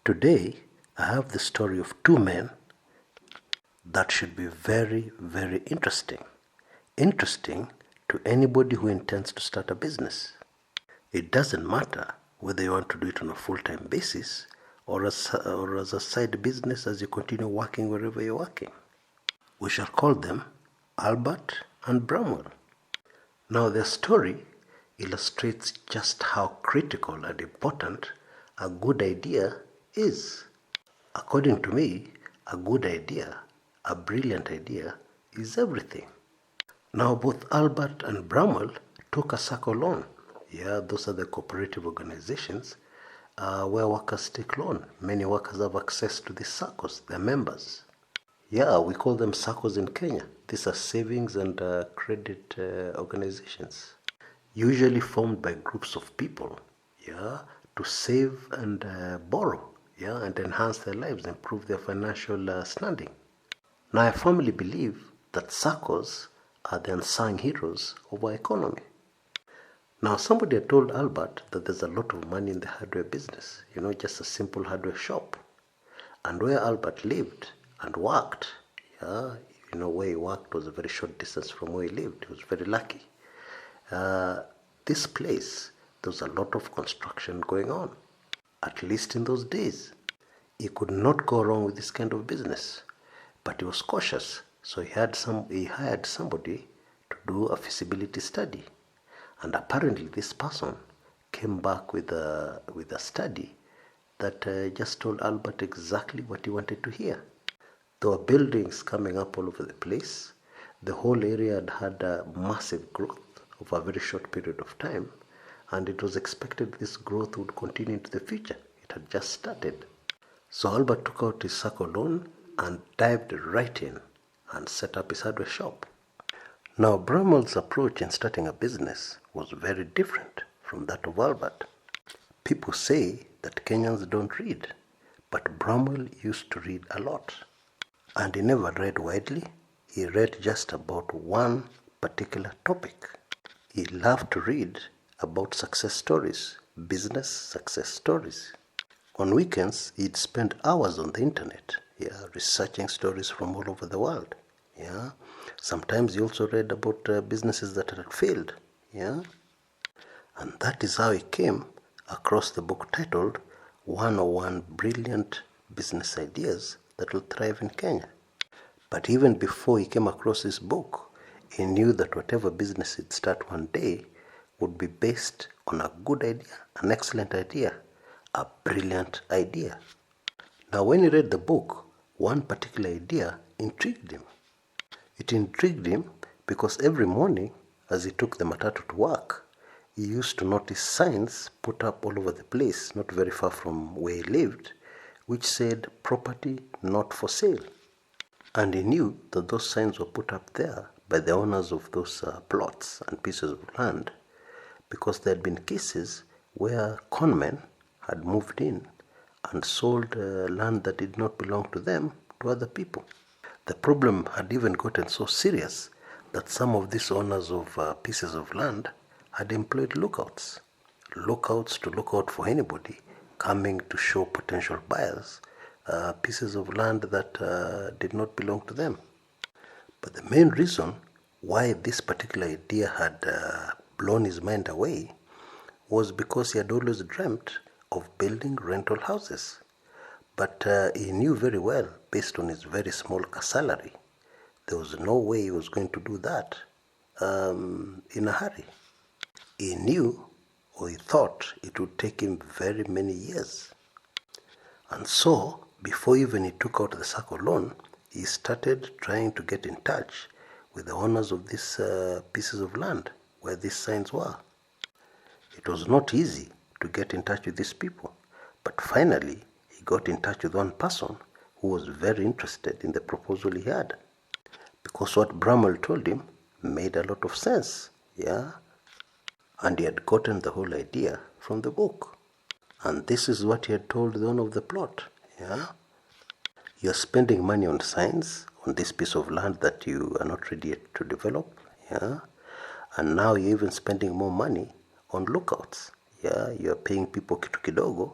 Today, I have the story of two men that should be very, very interesting. Interesting to anybody who intends to start a business. It doesn't matter whether you want to do it on a full-time basis or as a side business as you continue working wherever you're working. We shall call them Albert and Bramwell. Now their story illustrates just how critical and important a good idea is. According to me, a good idea, a brilliant idea, is everything. Now both Albert and Bramwell took a SACCO loan. Yeah, those are the cooperative organizations where workers take loan. Many workers have access to these SACCOs, their members. Yeah, we call them SACCOs in Kenya. These are savings and credit organizations, usually formed by groups of people, yeah, to save and borrow, yeah, and enhance their lives, improve their financial standing. Now, I firmly believe that SACCOs are the unsung heroes of our economy. Now, somebody had told Albert that there's a lot of money in the hardware business, just a simple hardware shop. And where Albert lived and worked, yeah, where he worked was a very short distance from where he lived. He was very lucky. This place, there was a lot of construction going on, at least in those days. He could not go wrong with this kind of business, but he was cautious, so he hired somebody to do a feasibility study. And apparently this person came back with a study that just told Albert exactly what he wanted to hear. There were buildings coming up all over the place. The whole area had a massive growth over a very short period of time, and it was expected this growth would continue into the future. It had just started. So Albert took out his SACCO loan and dived right in and set up his hardware shop. Now Bramwell's approach in starting a business was very different from that of Albert. People say that Kenyans don't read, but Bramwell used to read a lot. And he never read widely. He read just about one particular topic. He loved to read about success stories, business success stories. On weekends, he'd spend hours on the internet, researching stories from all over the world. Yeah. Sometimes he also read about businesses that had failed. Yeah. And that is how he came across the book titled 101 Brilliant Business Ideas That Will Thrive in Kenya. But even before he came across this book, he knew that whatever business he'd start one day would be based on a good idea, an excellent idea, a brilliant idea. Now when he read the book, one particular idea intrigued him. It intrigued him because every morning as he took the matatu to work, he used to notice signs put up all over the place, not very far from where he lived, which said property not for sale. And he knew that those signs were put up there by the owners of those plots and pieces of land, because there had been cases where conmen had moved in and sold land that did not belong to them to other people. The problem had even gotten so serious that some of these owners of pieces of land had employed lookouts to look out for anybody coming to show potential buyers pieces of land that did not belong to them. But the main reason why this particular idea had blown his mind away was because he had always dreamt of building rental houses. But he knew very well, based on his very small salary, there was no way he was going to do that in a hurry. He knew, or he thought, it would take him very many years. And so, before even he took out the SACCO loan, he started trying to get in touch with the owners of these pieces of land where these signs were. It was not easy to get in touch with these people, but finally he got in touch with one person who was very interested in the proposal he had, because what Bramwell told him made a lot of sense, and he had gotten the whole idea from the book. And this is what he had told the owner of the plot, You're spending money on signs on this piece of land that you are not ready yet to develop, and now you're even spending more money on lookouts, you're paying people kitu kidogo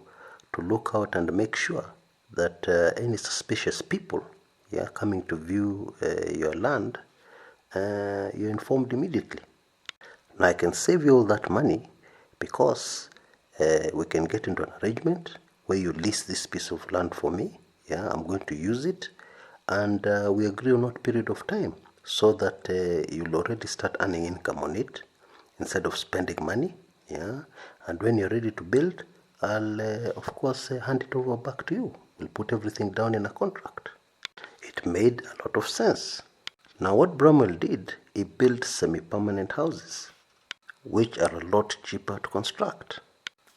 to look out and make sure that any suspicious people coming to view your land, you're informed immediately. Now I can save you all that money because we can get into an arrangement where you lease this piece of land for me. I'm going to use it, and we agree on what period of time so that you'll already start earning income on it instead of spending money. And when you're ready to build, I'll of course hand it over back to you. We'll put everything down in a contract. It made a lot of sense. Now what Bramwell did, he built semi-permanent houses, which are a lot cheaper to construct.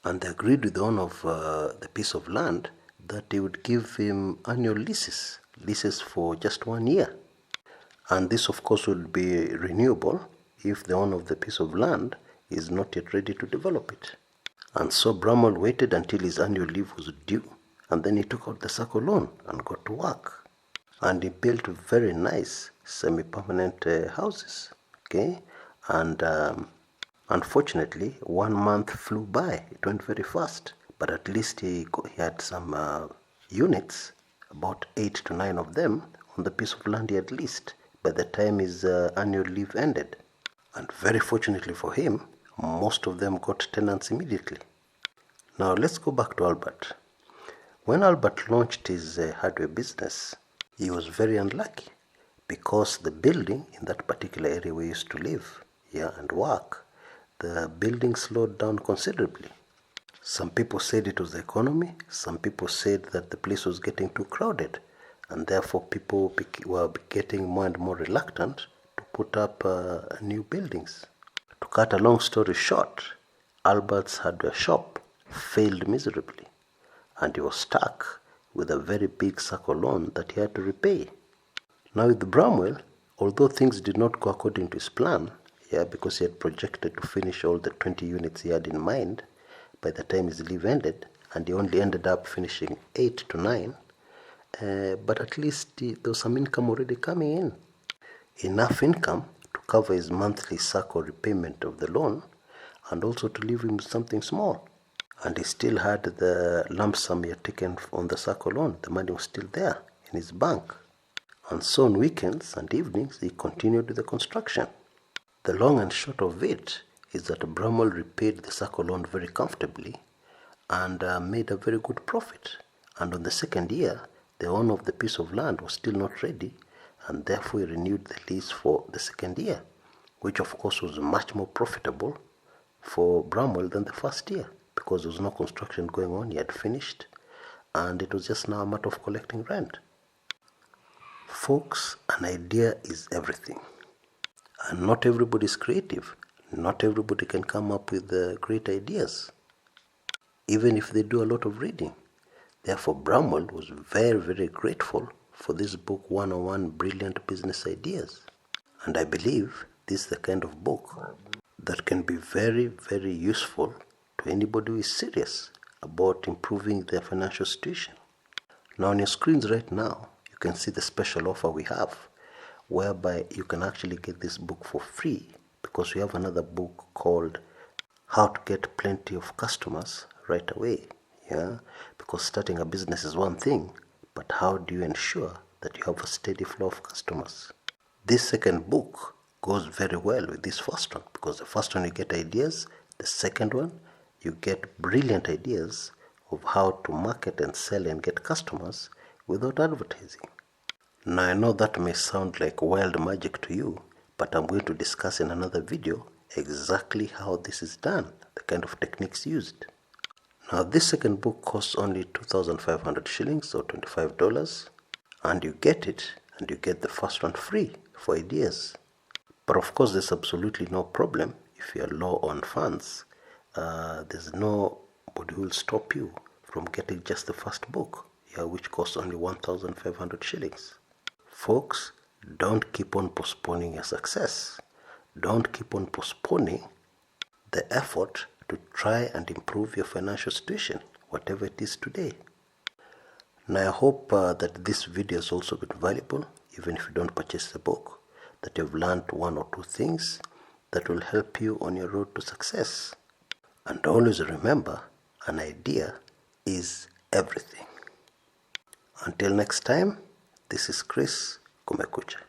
And they agreed with the owner of the piece of land that he would give him annual leases for just 1 year. And this of course will be renewable if the owner of the piece of land is not yet ready to develop it. And so Bramwell waited until his annual leave was due, and then he took out the SACCO loan and got to work. And he built very nice semi-permanent houses. And unfortunately, 1 month flew by. It went very fast, but at least he had some units, about 8 to 9 of them, on the piece of land he had leased by the time his annual leave ended. And very fortunately for him, most of them got tenants immediately. Now let's go back to Albert. When Albert launched his hardware business, he was very unlucky because the building in that particular area we used to live and work, the building slowed down considerably. Some people said it was the economy, some people said that the place was getting too crowded, and therefore people were getting more and more reluctant to put up new buildings. To cut a long story short, Albert's hardware shop failed miserably, and he was stuck with a very big SACCO loan that he had to repay. Now with Bramwell, although things did not go according to his plan, because he had projected to finish all the 20 units he had in mind by the time his leave ended, and he only ended up finishing 8 to 9, but at least there was some income already coming in. Enough income to cover his monthly SACCO repayment of the loan, and also to leave him with something small. And he still had the lump sum he had taken on the SACCO loan. The money was still there in his bank. And so on weekends and evenings, he continued with the construction. The long and short of it is that Bramwell repaid the SACCO loan very comfortably and made a very good profit. And on the second year, the owner of the piece of land was still not ready, and therefore he renewed the lease for the second year, which of course was much more profitable for Bramwell than the first year, because there was no construction going on. He had finished, and it was just now a matter of collecting rent. Folks, an idea is everything, and not everybody is creative. Not everybody can come up with great ideas, even if they do a lot of reading. Therefore, Bramwell was very, very grateful for this book, 101 Brilliant Business Ideas. And I believe this is the kind of book that can be very, very useful to anybody who is serious about improving their financial situation. Now on your screens right now, you can see the special offer we have, whereby you can actually get this book for free, because we have another book called How to Get Plenty of Customers Right Away. Because starting a business is one thing, but how do you ensure that you have a steady flow of customers? This second book goes very well with this first one, because the first one you get ideas, the second one you get brilliant ideas of how to market and sell and get customers without advertising. Now I know that may sound like wild magic to you, but I'm going to discuss in another video exactly how this is done, the kind of techniques used. Now this second book costs only 2,500 shillings or $25, and you get it, and you get the first one free for ideas. But of course there's absolutely no problem if you're low on funds. There's nobody who will stop you from getting just the first book, which costs only 1,500 shillings. Folks, don't keep on postponing your success. Don't keep on postponing the effort to try and improve your financial situation, whatever it is today. Now I hope that this video has also been valuable, even if you don't purchase the book, that you've learned one or two things that will help you on your road to success. And always remember, an idea is everything. Until next time, this is Chris Kumekucha.